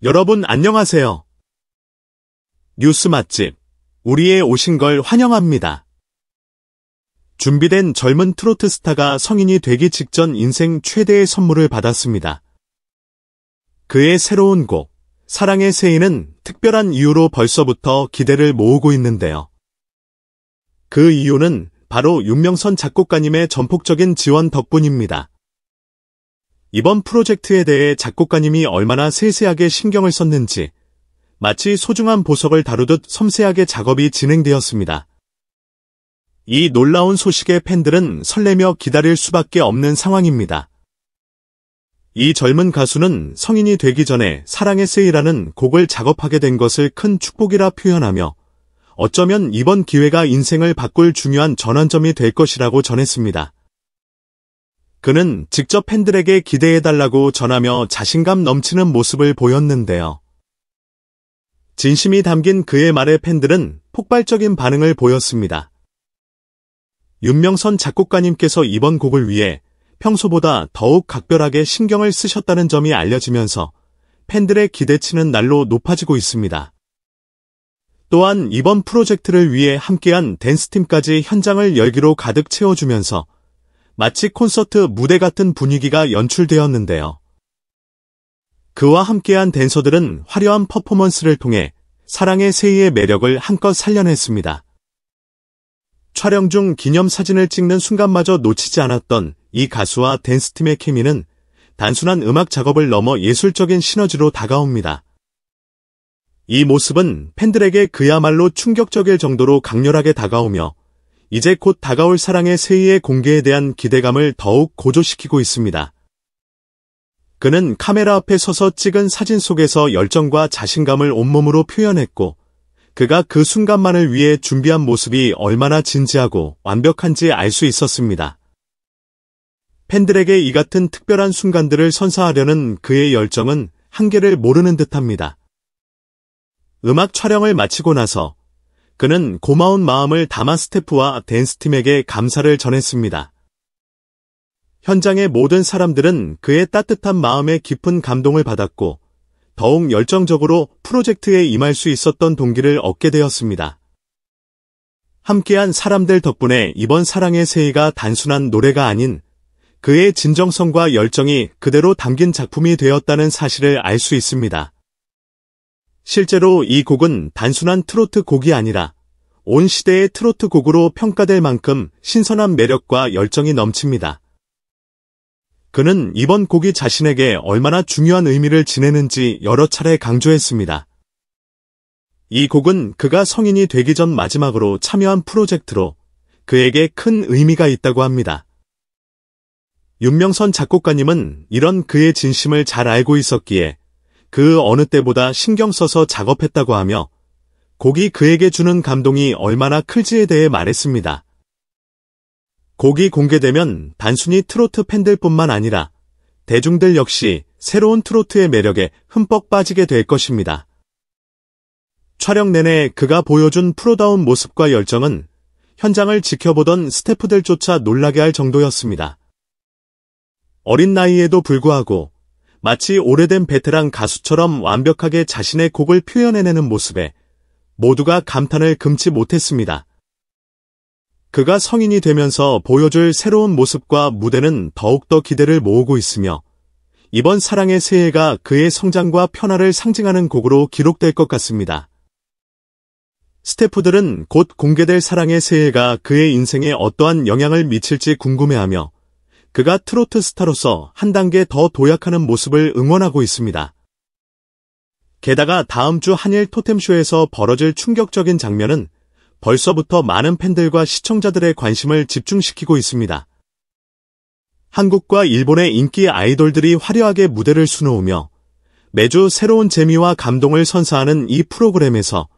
여러분 안녕하세요. 뉴스 맛집, 우리에 오신 걸 환영합니다. 준비된 젊은 트로트 스타가 성인이 되기 직전 인생 최대의 선물을 받았습니다. 그의 새로운 곡, 사랑의 새이는 특별한 이유로 벌써부터 기대를 모으고 있는데요. 그 이유는 바로 윤명선 작곡가님의 전폭적인 지원 덕분입니다. 이번 프로젝트에 대해 작곡가님이 얼마나 세세하게 신경을 썼는지 마치 소중한 보석을 다루듯 섬세하게 작업이 진행되었습니다. 이 놀라운 소식에 팬들은 설레며 기다릴 수밖에 없는 상황입니다. 이 젊은 가수는 성인이 되기 전에 사랑의 새이라는 곡을 작업하게 된 것을 큰 축복이라 표현하며 어쩌면 이번 기회가 인생을 바꿀 중요한 전환점이 될 것이라고 전했습니다. 그는 직접 팬들에게 기대해달라고 전하며 자신감 넘치는 모습을 보였는데요. 진심이 담긴 그의 말에 팬들은 폭발적인 반응을 보였습니다. 윤명선 작곡가님께서 이번 곡을 위해 평소보다 더욱 각별하게 신경을 쓰셨다는 점이 알려지면서 팬들의 기대치는 날로 높아지고 있습니다. 또한 이번 프로젝트를 위해 함께한 댄스팀까지 현장을 열기로 가득 채워주면서 마치 콘서트 무대 같은 분위기가 연출되었는데요. 그와 함께한 댄서들은 화려한 퍼포먼스를 통해 사랑의 새이의 매력을 한껏 살려냈습니다. 촬영 중 기념사진을 찍는 순간마저 놓치지 않았던 이 가수와 댄스팀의 케미는 단순한 음악 작업을 넘어 예술적인 시너지로 다가옵니다. 이 모습은 팬들에게 그야말로 충격적일 정도로 강렬하게 다가오며 이제 곧 다가올 사랑의 새이의 공개에 대한 기대감을 더욱 고조시키고 있습니다. 그는 카메라 앞에 서서 찍은 사진 속에서 열정과 자신감을 온몸으로 표현했고 그가 그 순간만을 위해 준비한 모습이 얼마나 진지하고 완벽한지 알 수 있었습니다. 팬들에게 이 같은 특별한 순간들을 선사하려는 그의 열정은 한계를 모르는 듯합니다. 음악 촬영을 마치고 나서 그는 고마운 마음을 담아 스태프와 댄스팀에게 감사를 전했습니다. 현장의 모든 사람들은 그의 따뜻한 마음에 깊은 감동을 받았고 더욱 열정적으로 프로젝트에 임할 수 있었던 동기를 얻게 되었습니다. 함께한 사람들 덕분에 이번 사랑의 새이가 단순한 노래가 아닌 그의 진정성과 열정이 그대로 담긴 작품이 되었다는 사실을 알 수 있습니다. 실제로 이 곡은 단순한 트로트 곡이 아니라 온 시대의 트로트 곡으로 평가될 만큼 신선한 매력과 열정이 넘칩니다. 그는 이번 곡이 자신에게 얼마나 중요한 의미를 지내는지 여러 차례 강조했습니다. 이 곡은 그가 성인이 되기 전 마지막으로 참여한 프로젝트로 그에게 큰 의미가 있다고 합니다. 윤명선 작곡가님은 이런 그의 진심을 잘 알고 있었기에 그 어느 때보다 신경 써서 작업했다고 하며 곡이 그에게 주는 감동이 얼마나 클지에 대해 말했습니다. 곡이 공개되면 단순히 트로트 팬들뿐만 아니라 대중들 역시 새로운 트로트의 매력에 흠뻑 빠지게 될 것입니다. 촬영 내내 그가 보여준 프로다운 모습과 열정은 현장을 지켜보던 스태프들조차 놀라게 할 정도였습니다. 어린 나이에도 불구하고 마치 오래된 베테랑 가수처럼 완벽하게 자신의 곡을 표현해내는 모습에 모두가 감탄을 금치 못했습니다. 그가 성인이 되면서 보여줄 새로운 모습과 무대는 더욱더 기대를 모으고 있으며 이번 사랑의 새해가 그의 성장과 변화를 상징하는 곡으로 기록될 것 같습니다. 스태프들은 곧 공개될 사랑의 새해가 그의 인생에 어떠한 영향을 미칠지 궁금해하며 그가 트로트 스타로서 한 단계 더 도약하는 모습을 응원하고 있습니다. 게다가 다음 주 한일 토템쇼에서 벌어질 충격적인 장면은 벌써부터 많은 팬들과 시청자들의 관심을 집중시키고 있습니다. 한국과 일본의 인기 아이돌들이 화려하게 무대를 수놓으며 매주 새로운 재미와 감동을 선사하는 이 프로그램에서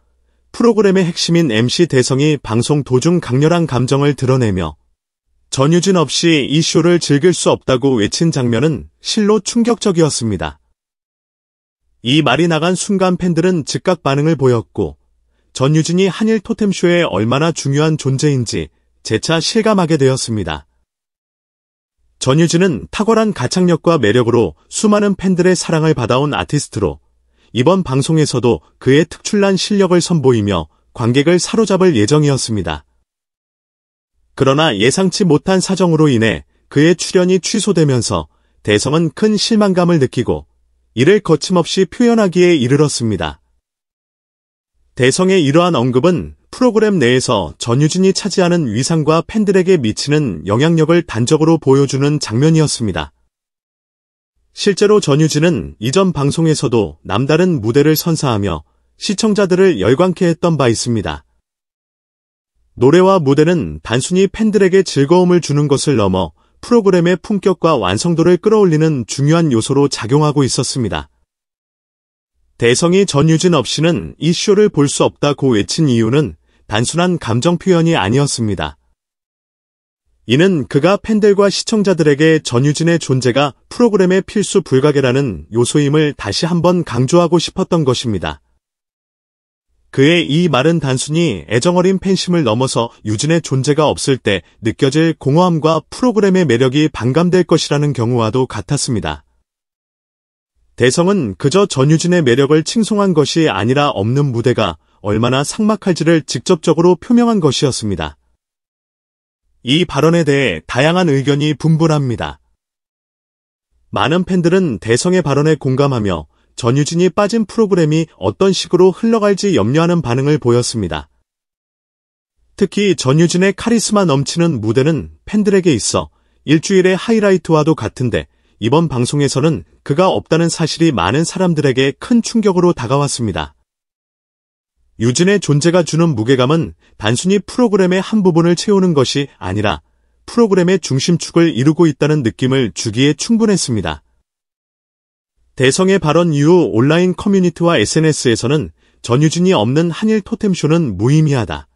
프로그램의 핵심인 MC 대성이 방송 도중 강렬한 감정을 드러내며 전유진 없이 이 쇼를 즐길 수 없다고 외친 장면은 실로 충격적이었습니다. 이 말이 나간 순간 팬들은 즉각 반응을 보였고 전유진이 한일 토템쇼에 얼마나 중요한 존재인지 재차 실감하게 되었습니다. 전유진은 탁월한 가창력과 매력으로 수많은 팬들의 사랑을 받아온 아티스트로 이번 방송에서도 그의 특출난 실력을 선보이며 관객을 사로잡을 예정이었습니다. 그러나 예상치 못한 사정으로 인해 그의 출연이 취소되면서 대성은 큰 실망감을 느끼고 이를 거침없이 표현하기에 이르렀습니다. 대성의 이러한 언급은 프로그램 내에서 전유진이 차지하는 위상과 팬들에게 미치는 영향력을 단적으로 보여주는 장면이었습니다. 실제로 전유진은 이전 방송에서도 남다른 무대를 선사하며 시청자들을 열광케 했던 바 있습니다. 노래와 무대는 단순히 팬들에게 즐거움을 주는 것을 넘어 프로그램의 품격과 완성도를 끌어올리는 중요한 요소로 작용하고 있었습니다. 대성이 전유진 없이는 이 쇼를 볼 수 없다고 외친 이유는 단순한 감정 표현이 아니었습니다. 이는 그가 팬들과 시청자들에게 전유진의 존재가 프로그램의 필수 불가결하는 요소임을 다시 한번 강조하고 싶었던 것입니다. 그의 이 말은 단순히 애정어린 팬심을 넘어서 유진의 존재가 없을 때 느껴질 공허함과 프로그램의 매력이 반감될 것이라는 경우와도 같았습니다. 대성은 그저 전유진의 매력을 칭송한 것이 아니라 없는 무대가 얼마나 삭막할지를 직접적으로 표명한 것이었습니다. 이 발언에 대해 다양한 의견이 분분합니다. 많은 팬들은 대성의 발언에 공감하며 전유진이 빠진 프로그램이 어떤 식으로 흘러갈지 염려하는 반응을 보였습니다. 특히 전유진의 카리스마 넘치는 무대는 팬들에게 있어 일주일의 하이라이트와도 같은데 이번 방송에서는 그가 없다는 사실이 많은 사람들에게 큰 충격으로 다가왔습니다. 유진의 존재가 주는 무게감은 단순히 프로그램의 한 부분을 채우는 것이 아니라 프로그램의 중심축을 이루고 있다는 느낌을 주기에 충분했습니다. 대성의 발언 이후 온라인 커뮤니티와 SNS에서는 전유진이 없는 한일 토템쇼는 무의미하다.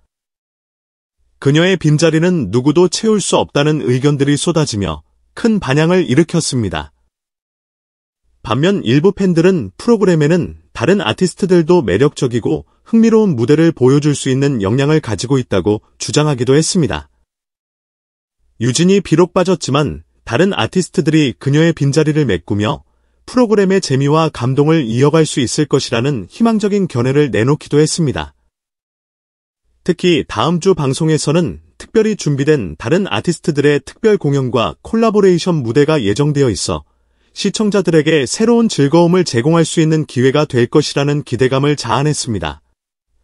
그녀의 빈자리는 누구도 채울 수 없다는 의견들이 쏟아지며 큰 반향을 일으켰습니다. 반면 일부 팬들은 프로그램에는 다른 아티스트들도 매력적이고 흥미로운 무대를 보여줄 수 있는 역량을 가지고 있다고 주장하기도 했습니다. 유진이 비록 빠졌지만 다른 아티스트들이 그녀의 빈자리를 메꾸며 프로그램의 재미와 감동을 이어갈 수 있을 것이라는 희망적인 견해를 내놓기도 했습니다. 특히 다음 주 방송에서는 특별히 준비된 다른 아티스트들의 특별 공연과 콜라보레이션 무대가 예정되어 있어 시청자들에게 새로운 즐거움을 제공할 수 있는 기회가 될 것이라는 기대감을 자아냈습니다.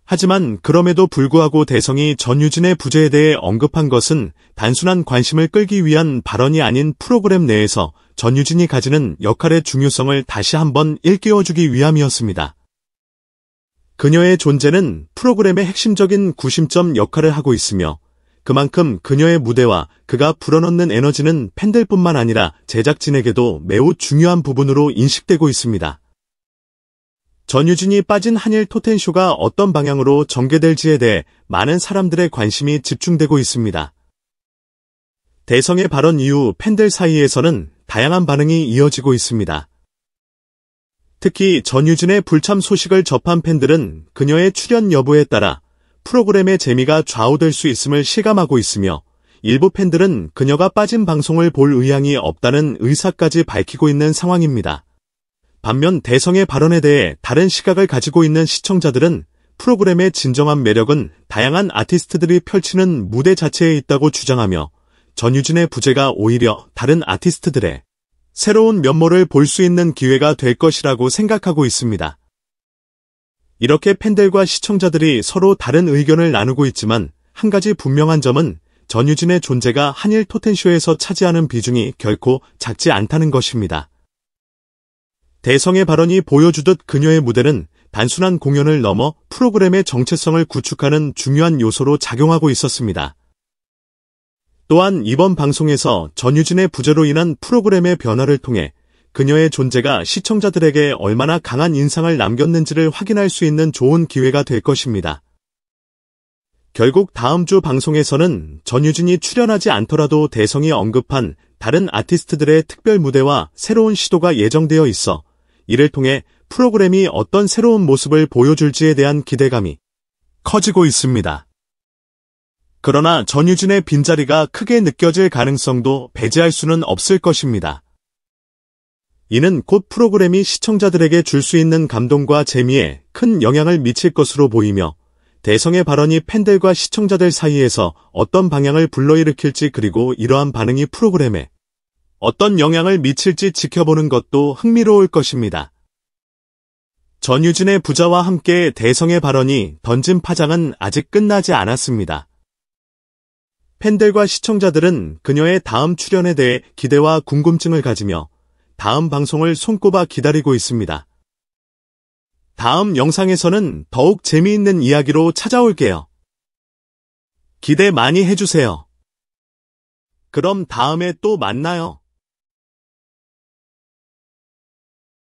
하지만 그럼에도 불구하고 대성이 전유진의 부재에 대해 언급한 것은 단순한 관심을 끌기 위한 발언이 아닌 프로그램 내에서 전유진이 가지는 역할의 중요성을 다시 한번 일깨워주기 위함이었습니다. 그녀의 존재는 프로그램의 핵심적인 구심점 역할을 하고 있으며 그만큼 그녀의 무대와 그가 불어넣는 에너지는 팬들뿐만 아니라 제작진에게도 매우 중요한 부분으로 인식되고 있습니다. 전유진이 빠진 한일 토텐쇼가 어떤 방향으로 전개될지에 대해 많은 사람들의 관심이 집중되고 있습니다. 대성의 발언 이후 팬들 사이에서는 다양한 반응이 이어지고 있습니다. 특히 전유진의 불참 소식을 접한 팬들은 그녀의 출연 여부에 따라 프로그램의 재미가 좌우될 수 있음을 실감하고 있으며 일부 팬들은 그녀가 빠진 방송을 볼 의향이 없다는 의사까지 밝히고 있는 상황입니다. 반면 대성의 발언에 대해 다른 시각을 가지고 있는 시청자들은 프로그램의 진정한 매력은 다양한 아티스트들이 펼치는 무대 자체에 있다고 주장하며 전유진의 부재가 오히려 다른 아티스트들의 새로운 면모를 볼 수 있는 기회가 될 것이라고 생각하고 있습니다. 이렇게 팬들과 시청자들이 서로 다른 의견을 나누고 있지만 한 가지 분명한 점은 전유진의 존재가 한일 토텐쇼에서 차지하는 비중이 결코 작지 않다는 것입니다. 대성의 발언이 보여주듯 그녀의 무대는 단순한 공연을 넘어 프로그램의 정체성을 구축하는 중요한 요소로 작용하고 있었습니다. 또한 이번 방송에서 전유진의 부재로 인한 프로그램의 변화를 통해 그녀의 존재가 시청자들에게 얼마나 강한 인상을 남겼는지를 확인할 수 있는 좋은 기회가 될 것입니다. 결국 다음 주 방송에서는 전유진이 출연하지 않더라도 대성이 언급한 다른 아티스트들의 특별 무대와 새로운 시도가 예정되어 있어 이를 통해 프로그램이 어떤 새로운 모습을 보여줄지에 대한 기대감이 커지고 있습니다. 그러나 전유진의 빈자리가 크게 느껴질 가능성도 배제할 수는 없을 것입니다. 이는 곧 프로그램이 시청자들에게 줄 수 있는 감동과 재미에 큰 영향을 미칠 것으로 보이며 대성의 발언이 팬들과 시청자들 사이에서 어떤 방향을 불러일으킬지 그리고 이러한 반응이 프로그램에 어떤 영향을 미칠지 지켜보는 것도 흥미로울 것입니다. 전유진의 부자와 함께 대성의 발언이 던진 파장은 아직 끝나지 않았습니다. 팬들과 시청자들은 그녀의 다음 출연에 대해 기대와 궁금증을 가지며 다음 방송을 손꼽아 기다리고 있습니다. 다음 영상에서는 더욱 재미있는 이야기로 찾아올게요. 기대 많이 해주세요. 그럼 다음에 또 만나요.